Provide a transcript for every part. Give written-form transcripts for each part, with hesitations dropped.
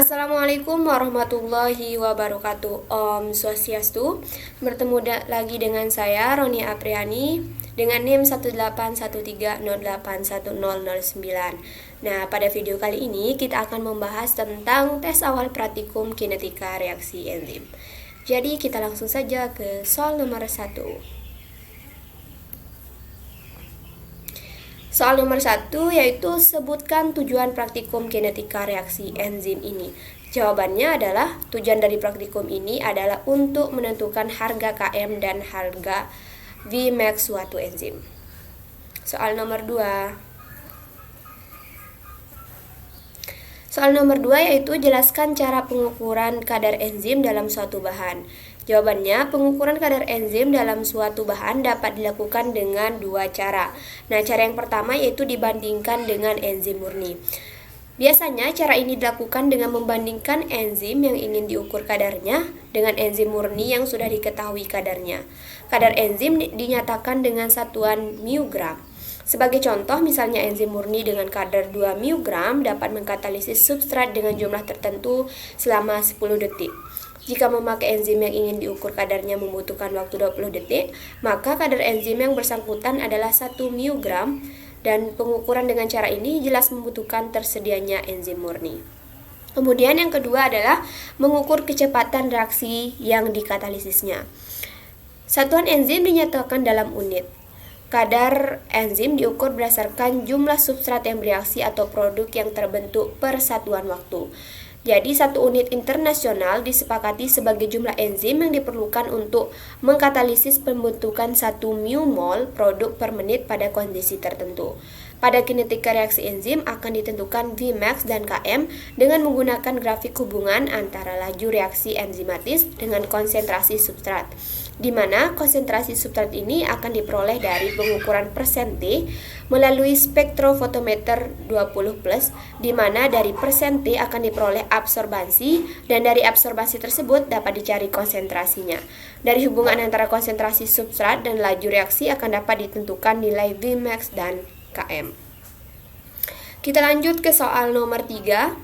Assalamualaikum warahmatullahi wabarakatuh. Om Swastiastu. Bertemu lagi dengan saya Roni Apriani dengan NIM 181308109. Nah, pada video kali ini kita akan membahas tentang tes awal praktikum kinetika reaksi enzim. Jadi kita langsung saja ke soal nomor 1. Soal nomor 1 yaitu sebutkan tujuan praktikum kinetika reaksi enzim ini. Jawabannya adalah tujuan dari praktikum ini adalah untuk menentukan harga Km dan harga Vmax suatu enzim. Soal nomor 2. Soal nomor 2 yaitu jelaskan cara pengukuran kadar enzim dalam suatu bahan. Jawabannya, pengukuran kadar enzim dalam suatu bahan dapat dilakukan dengan dua cara. Nah, cara yang pertama yaitu dibandingkan dengan enzim murni. Biasanya cara ini dilakukan dengan membandingkan enzim yang ingin diukur kadarnya dengan enzim murni yang sudah diketahui kadarnya. Kadar enzim dinyatakan dengan satuan μg. Sebagai contoh, misalnya enzim murni dengan kadar 2 μg dapat mengkatalisis substrat dengan jumlah tertentu selama 10 detik. Jika memakai enzim yang ingin diukur kadarnya membutuhkan waktu 20 detik, maka kadar enzim yang bersangkutan adalah 1 μg dan pengukuran dengan cara ini jelas membutuhkan tersedianya enzim murni. Kemudian yang kedua adalah mengukur kecepatan reaksi yang dikatalisisnya. Satuan enzim dinyatakan dalam unit. Kadar enzim diukur berdasarkan jumlah substrat yang bereaksi atau produk yang terbentuk per satuan waktu. Jadi, satu unit internasional disepakati sebagai jumlah enzim yang diperlukan untuk mengkatalisis pembentukan 1 μmol produk per menit pada kondisi tertentu. Pada kinetika reaksi enzim akan ditentukan Vmax dan Km dengan menggunakan grafik hubungan antara laju reaksi enzimatis dengan konsentrasi substrat, di mana konsentrasi substrat ini akan diperoleh dari pengukuran persen T melalui spektrofotometer 20+, di mana dari persen T akan diperoleh absorbansi dan dari absorbansi tersebut dapat dicari konsentrasinya. Dari hubungan antara konsentrasi substrat dan laju reaksi akan dapat ditentukan nilai Vmax dan Km. Kita lanjut ke soal nomor 3.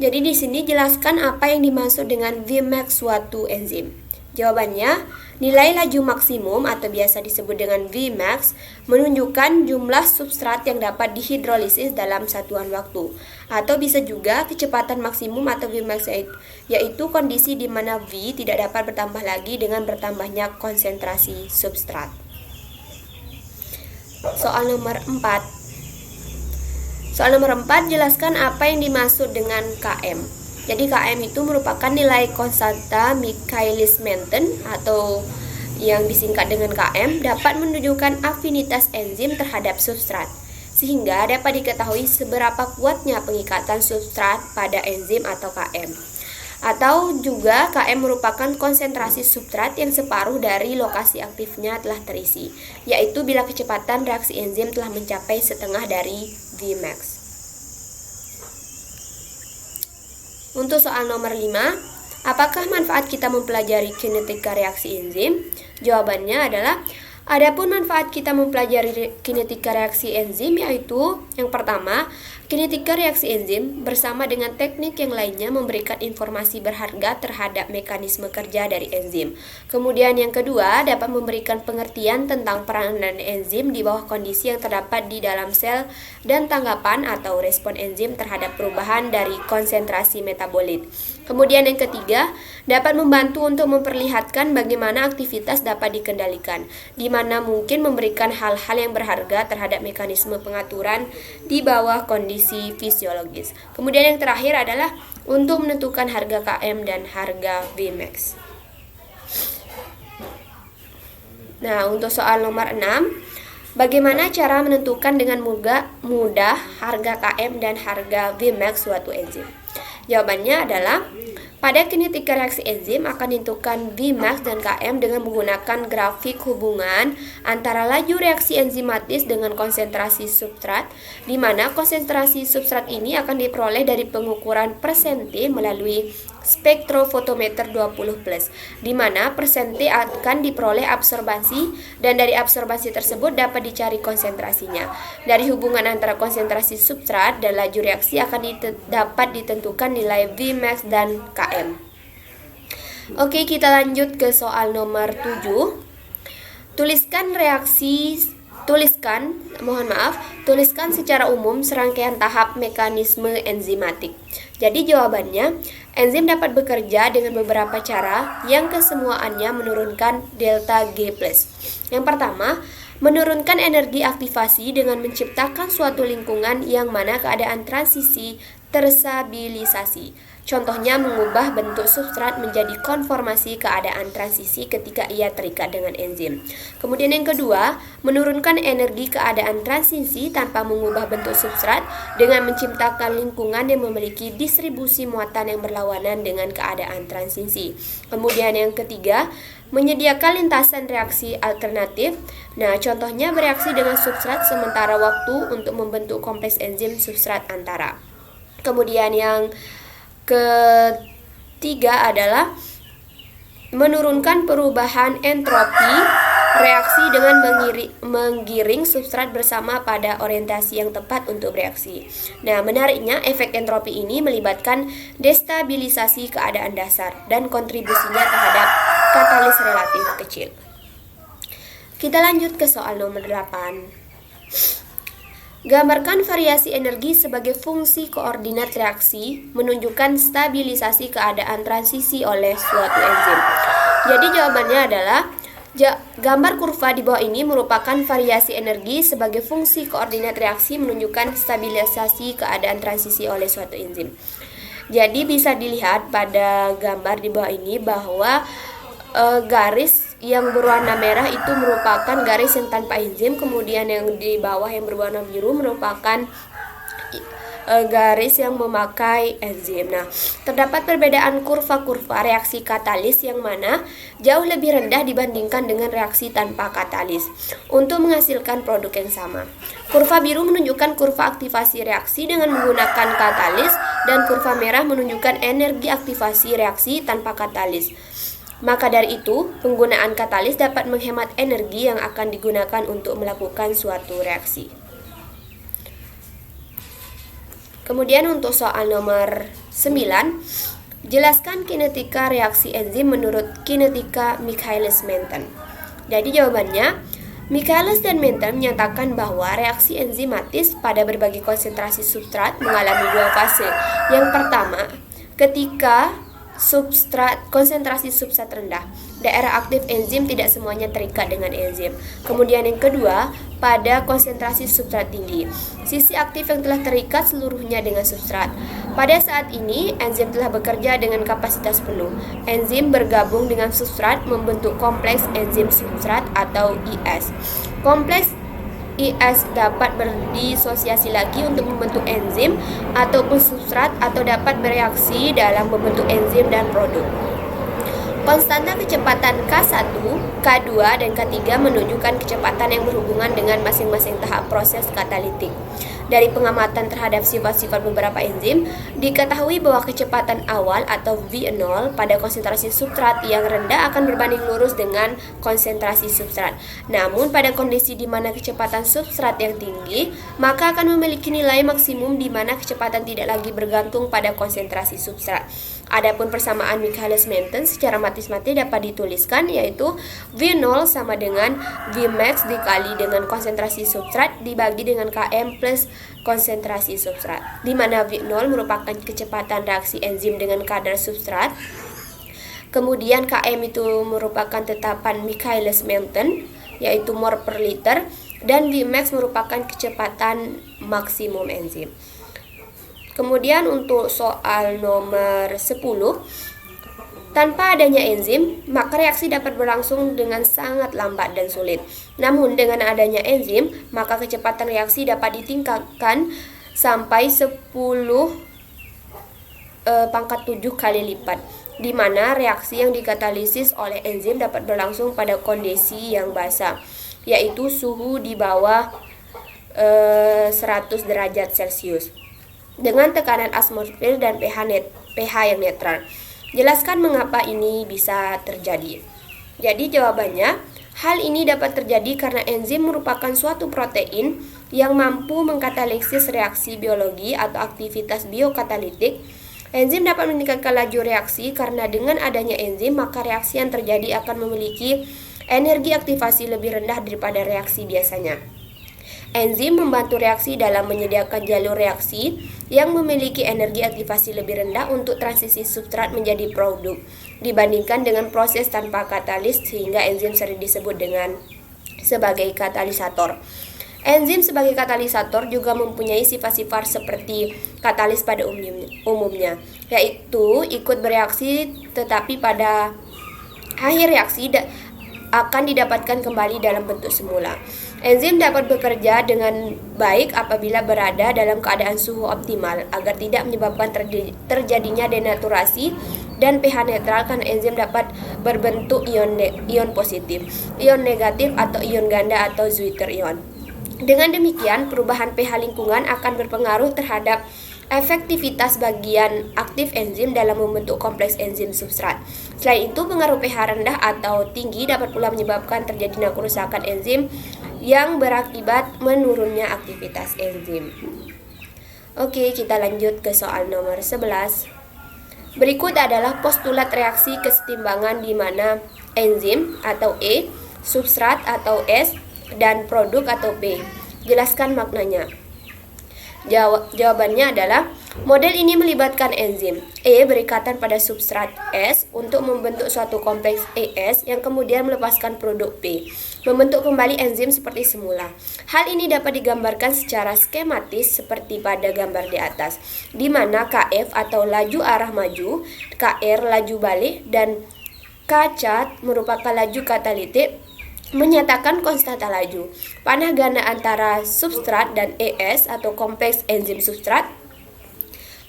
Jadi di sini jelaskan apa yang dimaksud dengan Vmax suatu enzim. Jawabannya, nilai laju maksimum atau biasa disebut dengan Vmax menunjukkan jumlah substrat yang dapat dihidrolisis dalam satuan waktu, atau bisa juga kecepatan maksimum atau Vmax yaitu kondisi di mana V tidak dapat bertambah lagi dengan bertambahnya konsentrasi substrat. Soal nomor 4. Soal nomor 4, jelaskan apa yang dimaksud dengan Km. Jadi Km itu merupakan nilai konstanta Michaelis-Menten atau yang disingkat dengan Km dapat menunjukkan afinitas enzim terhadap substrat, sehingga dapat diketahui seberapa kuatnya pengikatan substrat pada enzim atau Km. Atau juga Km merupakan konsentrasi substrat yang separuh dari lokasi aktifnya telah terisi, yaitu bila kecepatan reaksi enzim telah mencapai setengah dari Vmax. Untuk soal nomor 5, apakah manfaat kita mempelajari kinetika reaksi enzim? Jawabannya adalah adapun manfaat kita mempelajari kinetika reaksi enzim yaitu yang pertama, kinetika reaksi enzim bersama dengan teknik yang lainnya memberikan informasi berharga terhadap mekanisme kerja dari enzim. Kemudian yang kedua, dapat memberikan pengertian tentang peranan enzim di bawah kondisi yang terdapat di dalam sel dan tanggapan atau respon enzim terhadap perubahan dari konsentrasi metabolit. Kemudian yang ketiga, dapat membantu untuk memperlihatkan bagaimana aktivitas dapat dikendalikan, di mana mungkin memberikan hal-hal yang berharga terhadap mekanisme pengaturan di bawah kondisi fisiologis. Kemudian yang terakhir adalah untuk menentukan harga Km dan harga Vmax. Nah, untuk soal nomor 6, bagaimana cara menentukan dengan mudah harga Km dan harga Vmax suatu enzim? Jawabannya adalah pada kinetika reaksi enzim akan ditentukan Vmax dan Km dengan menggunakan grafik hubungan antara laju reaksi enzimatis dengan konsentrasi substrat, di mana konsentrasi substrat ini akan diperoleh dari pengukuran persen T melalui spektrofotometer 20+, di mana persenti akan diperoleh absorbasi dan dari absorbasi tersebut dapat dicari konsentrasinya. Dari hubungan antara konsentrasi substrat dan laju reaksi akan dapat ditentukan nilai Vmax dan Km. Oke, kita lanjut ke soal nomor 7. Tuliskan secara umum serangkaian tahap mekanisme enzimatik. Jadi jawabannya, enzim dapat bekerja dengan beberapa cara yang kesemuaannya menurunkan delta G+. Yang pertama, menurunkan energi aktivasi dengan menciptakan suatu lingkungan yang mana keadaan transisi tersabilisasi. Contohnya mengubah bentuk substrat menjadi konformasi keadaan transisi ketika ia terikat dengan enzim. Kemudian yang kedua, menurunkan energi keadaan transisi tanpa mengubah bentuk substrat dengan menciptakan lingkungan yang memiliki distribusi muatan yang berlawanan dengan keadaan transisi. Kemudian yang ketiga, menyediakan lintasan reaksi alternatif. Nah, contohnya bereaksi dengan substrat sementara waktu untuk membentuk kompleks enzim substrat antara. Kemudian yang ketiga adalah menurunkan perubahan entropi reaksi dengan menggiring substrat bersama pada orientasi yang tepat untuk bereaksi. Nah, menariknya efek entropi ini melibatkan destabilisasi keadaan dasar dan kontribusinya terhadap katalis relatif kecil. Kita lanjut ke soal nomor 8. Gambarkan variasi energi sebagai fungsi koordinat reaksi menunjukkan stabilisasi keadaan transisi oleh suatu enzim. Jadi jawabannya adalah gambar kurva di bawah ini merupakan variasi energi sebagai fungsi koordinat reaksi menunjukkan stabilisasi keadaan transisi oleh suatu enzim. Jadi bisa dilihat pada gambar di bawah ini bahwa garis yang berwarna merah itu merupakan garis yang tanpa enzim, kemudian yang di bawah yang berwarna biru merupakan garis yang memakai enzim. Nah, terdapat perbedaan kurva-kurva reaksi katalis yang mana jauh lebih rendah dibandingkan dengan reaksi tanpa katalis untuk menghasilkan produk yang sama. Kurva biru menunjukkan kurva aktivasi reaksi dengan menggunakan katalis dan kurva merah menunjukkan energi aktivasi reaksi tanpa katalis. Maka dari itu, penggunaan katalis dapat menghemat energi yang akan digunakan untuk melakukan suatu reaksi. Kemudian untuk soal nomor 9, jelaskan kinetika reaksi enzim menurut kinetika Michaelis-Menten. Jadi jawabannya, Michaelis dan Menten menyatakan bahwa reaksi enzimatis pada berbagai konsentrasi substrat mengalami dua fase. Yang pertama, ketika konsentrasi substrat rendah, daerah aktif enzim tidak semuanya terikat dengan enzim. Kemudian yang kedua, pada konsentrasi substrat tinggi, sisi aktif yang telah terikat seluruhnya dengan substrat. Pada saat ini, enzim telah bekerja dengan kapasitas penuh. Enzim bergabung dengan substrat membentuk kompleks enzim substrat atau IS. Kompleks IS dapat berdisosiasi lagi untuk membentuk enzim ataupun substrat atau dapat bereaksi dalam membentuk enzim dan produk. Konstanta kecepatan K1, K2, dan K3 menunjukkan kecepatan yang berhubungan dengan masing-masing tahap proses katalitik. Dari pengamatan terhadap sifat-sifat beberapa enzim, diketahui bahwa kecepatan awal atau V0 pada konsentrasi substrat yang rendah akan berbanding lurus dengan konsentrasi substrat. Namun pada kondisi di mana kecepatan substrat yang tinggi, maka akan memiliki nilai maksimum di mana kecepatan tidak lagi bergantung pada konsentrasi substrat. Adapun persamaan Michaelis-Menten secara matematis dapat dituliskan yaitu V0 sama dengan Vmax dikali dengan konsentrasi substrat dibagi dengan Km plus konsentrasi substrat, di mana V0 merupakan kecepatan reaksi enzim dengan kadar substrat. Kemudian Km itu merupakan tetapan Michaelis-Menten yaitu mol per liter, dan Vmax merupakan kecepatan maksimum enzim. Kemudian untuk soal nomor 10, tanpa adanya enzim, maka reaksi dapat berlangsung dengan sangat lambat dan sulit. Namun dengan adanya enzim, maka kecepatan reaksi dapat ditingkatkan sampai 10 pangkat 7 kali lipat, di mana reaksi yang dikatalisis oleh enzim dapat berlangsung pada kondisi yang basah, yaitu suhu di bawah 100 derajat Celcius dengan tekanan atmosfer dan pH yang netral. Jelaskan mengapa ini bisa terjadi. Jadi jawabannya, hal ini dapat terjadi karena enzim merupakan suatu protein yang mampu mengkatalisis reaksi biologi atau aktivitas biokatalitik. Enzim dapat meningkatkan laju reaksi karena dengan adanya enzim maka reaksi yang terjadi akan memiliki energi aktivasi lebih rendah daripada reaksi biasanya. Enzim membantu reaksi dalam menyediakan jalur reaksi yang memiliki energi aktivasi lebih rendah untuk transisi substrat menjadi produk dibandingkan dengan proses tanpa katalis, sehingga enzim sering disebut dengan sebagai katalisator. Enzim sebagai katalisator juga mempunyai sifat-sifat seperti katalis pada umumnya, yaitu ikut bereaksi tetapi pada akhir reaksi akan didapatkan kembali dalam bentuk semula. Enzim dapat bekerja dengan baik apabila berada dalam keadaan suhu optimal agar tidak menyebabkan terjadinya denaturasi dan pH netral, karena enzim dapat berbentuk ion positif, ion negatif atau ion ganda atau Zwitter ion. Dengan demikian, perubahan pH lingkungan akan berpengaruh terhadap efektivitas bagian aktif enzim dalam membentuk kompleks enzim substrat. Selain itu, pengaruh pH rendah atau tinggi dapat pula menyebabkan terjadinya kerusakan enzim yang berakibat menurunnya aktivitas enzim. Oke, kita lanjut ke soal nomor 11. Berikut adalah postulat reaksi kesetimbangan di mana enzim atau E, substrat atau S, dan produk atau P. Jelaskan maknanya. Jawabannya adalah model ini melibatkan enzim E berikatan pada substrat S untuk membentuk suatu kompleks ES yang kemudian melepaskan produk P, membentuk kembali enzim seperti semula. Hal ini dapat digambarkan secara skematis seperti pada gambar di atas, di mana KF atau laju arah maju, KR laju balik, dan KC merupakan laju katalitik menyatakan konstanta laju. Panah ganda antara substrat dan ES atau kompleks enzim substrat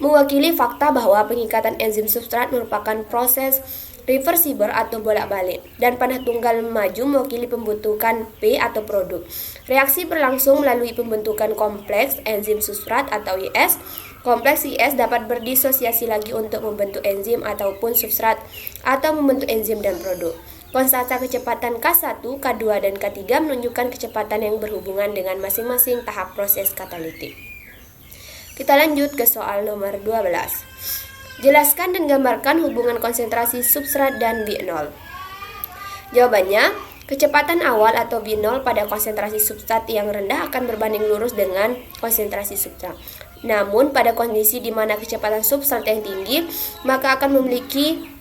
mewakili fakta bahwa pengikatan enzim substrat merupakan proses reversible atau bolak-balik, dan panah tunggal maju mewakili pembentukan P atau produk. Reaksi berlangsung melalui pembentukan kompleks enzim substrat atau IS. Kompleks IS dapat berdisosiasi lagi untuk membentuk enzim ataupun substrat atau membentuk enzim dan produk. Konstanta kecepatan K1, K2, dan K3 menunjukkan kecepatan yang berhubungan dengan masing-masing tahap proses katalitik. Kita lanjut ke soal nomor 12. Jelaskan dan gambarkan hubungan konsentrasi substrat dan B0. Jawabannya, kecepatan awal atau B0 pada konsentrasi substrat yang rendah akan berbanding lurus dengan konsentrasi substrat. Namun, pada kondisi di mana kecepatan substrat yang tinggi, maka akan memiliki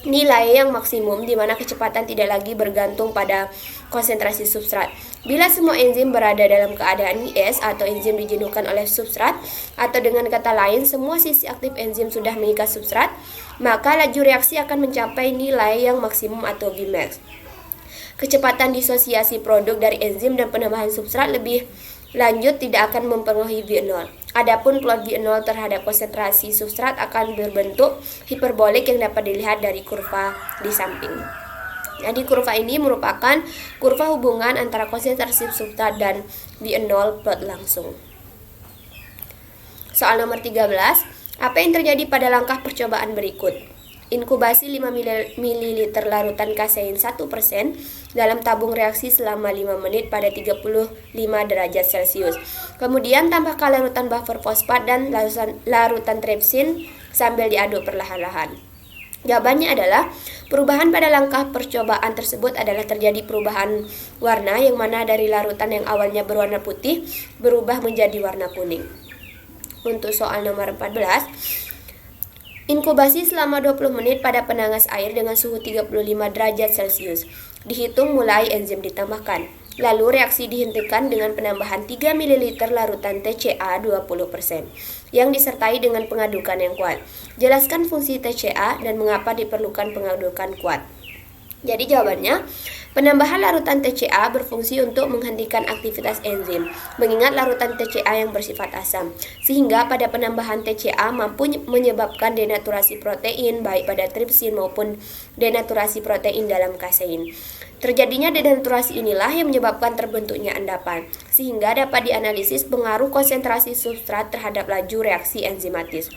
nilai yang maksimum di mana kecepatan tidak lagi bergantung pada konsentrasi substrat. Bila semua enzim berada dalam keadaan IS atau enzim dijenuhkan oleh substrat, atau dengan kata lain semua sisi aktif enzim sudah mengikat substrat, maka laju reaksi akan mencapai nilai yang maksimum atau Vmax. Kecepatan disosiasi produk dari enzim dan penambahan substrat lebih lanjut tidak akan mempengaruhi V0. Adapun plot V0 terhadap konsentrasi substrat akan berbentuk hiperbolik yang dapat dilihat dari kurva di samping. Jadi kurva ini merupakan kurva hubungan antara konsentrasi substrat dan V0 plot langsung. Soal nomor 13, apa yang terjadi pada langkah percobaan berikut? Inkubasi 5 ml larutan kasein 1% dalam tabung reaksi selama 5 menit pada 35 derajat Celcius. Kemudian tambahkan larutan buffer fosfat dan larutan tripsin sambil diaduk perlahan-lahan. Jawabannya adalah perubahan pada langkah percobaan tersebut adalah terjadi perubahan warna yang mana dari larutan yang awalnya berwarna putih berubah menjadi warna kuning. Untuk soal nomor 14, inkubasi selama 20 menit pada penanas air dengan suhu 35 derajat Celcius. Dihitung mulai enzim ditambahkan. Lalu reaksi dihentikan dengan penambahan 3 ml larutan TCA 20% yang disertai dengan pengadukan yang kuat. Jelaskan fungsi TCA dan mengapa diperlukan pengadukan kuat. Jadi jawabannya, penambahan larutan TCA berfungsi untuk menghentikan aktivitas enzim, mengingat larutan TCA yang bersifat asam, sehingga pada penambahan TCA mampu menyebabkan denaturasi protein baik pada tripsin maupun denaturasi protein dalam kasein. Terjadinya denaturasi inilah yang menyebabkan terbentuknya endapan, sehingga dapat dianalisis pengaruh konsentrasi substrat terhadap laju reaksi enzimatis.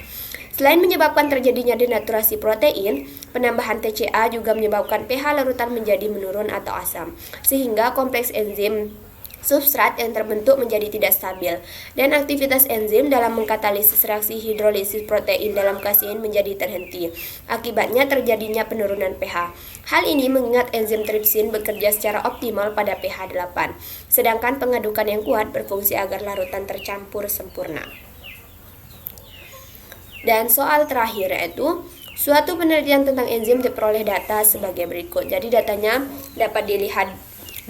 Selain menyebabkan terjadinya denaturasi protein, penambahan TCA juga menyebabkan pH larutan menjadi menurun atau asam, sehingga kompleks enzim substrat yang terbentuk menjadi tidak stabil, dan aktivitas enzim dalam mengkatalisis reaksi hidrolisis protein dalam kasein menjadi terhenti. Akibatnya terjadinya penurunan pH. Hal ini mengingat enzim tripsin bekerja secara optimal pada pH 8, sedangkan pengadukan yang kuat berfungsi agar larutan tercampur sempurna. Dan soal terakhir yaitu suatu penelitian tentang enzim diperoleh data sebagai berikut. Jadi datanya dapat dilihat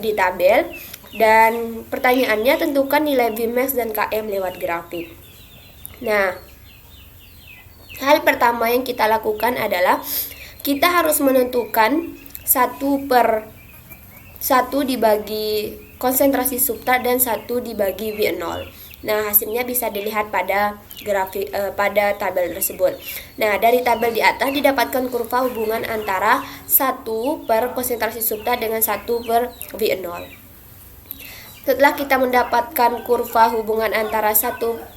di tabel. Dan pertanyaannya tentukan nilai Vmax dan Km lewat grafik. Nah, hal pertama yang kita lakukan adalah kita harus menentukan 1/1 dibagi konsentrasi substrat dan 1 dibagi V0. Nah, hasilnya bisa dilihat pada grafik pada tabel tersebut. Nah, dari tabel di atas didapatkan kurva hubungan antara 1 per konsentrasi substrat dengan 1 per V0. Setelah kita mendapatkan kurva hubungan antara 1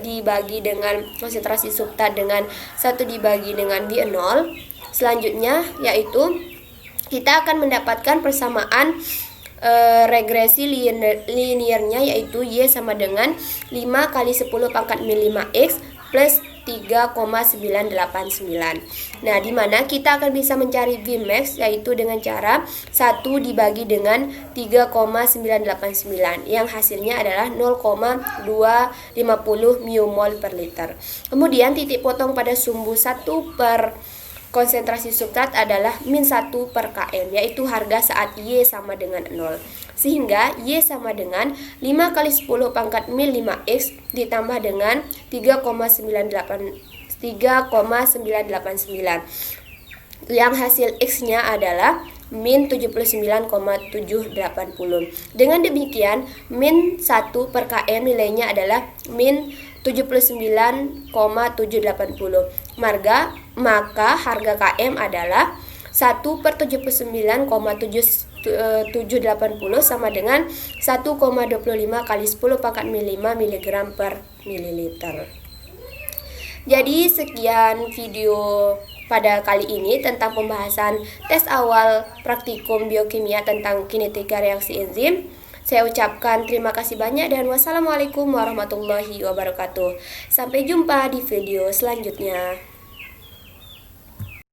dibagi dengan konsentrasi substrat dengan 1 dibagi dengan V0, selanjutnya yaitu kita akan mendapatkan persamaan regresi linearnya, yaitu Y sama dengan 5 kali 10 pangkat min 5X plus 3,989. Nah, di mana kita akan bisa mencari Vmax yaitu dengan cara 1 dibagi dengan 3,989 yang hasilnya adalah 0,250 μmol per liter. Kemudian titik potong pada sumbu 1 per konsentrasi substrat adalah min 1 per Km, yaitu harga saat Y sama dengan 0. Sehingga Y sama dengan 5 kali 10 pangkat min 5X ditambah dengan 3,989 yang hasil X-nya adalah min 79,780. Dengan demikian, min 1 per Km nilainya adalah min 79,780. Maka harga Km adalah 1 per 79,780 sama dengan 1,25 kali 10 pangkat min 5 mg per mililiter. Jadi sekian video pada kali ini tentang pembahasan tes awal praktikum biokimia tentang kinetika reaksi enzim. Saya ucapkan terima kasih banyak dan wassalamualaikum warahmatullahi wabarakatuh. Sampai jumpa di video selanjutnya.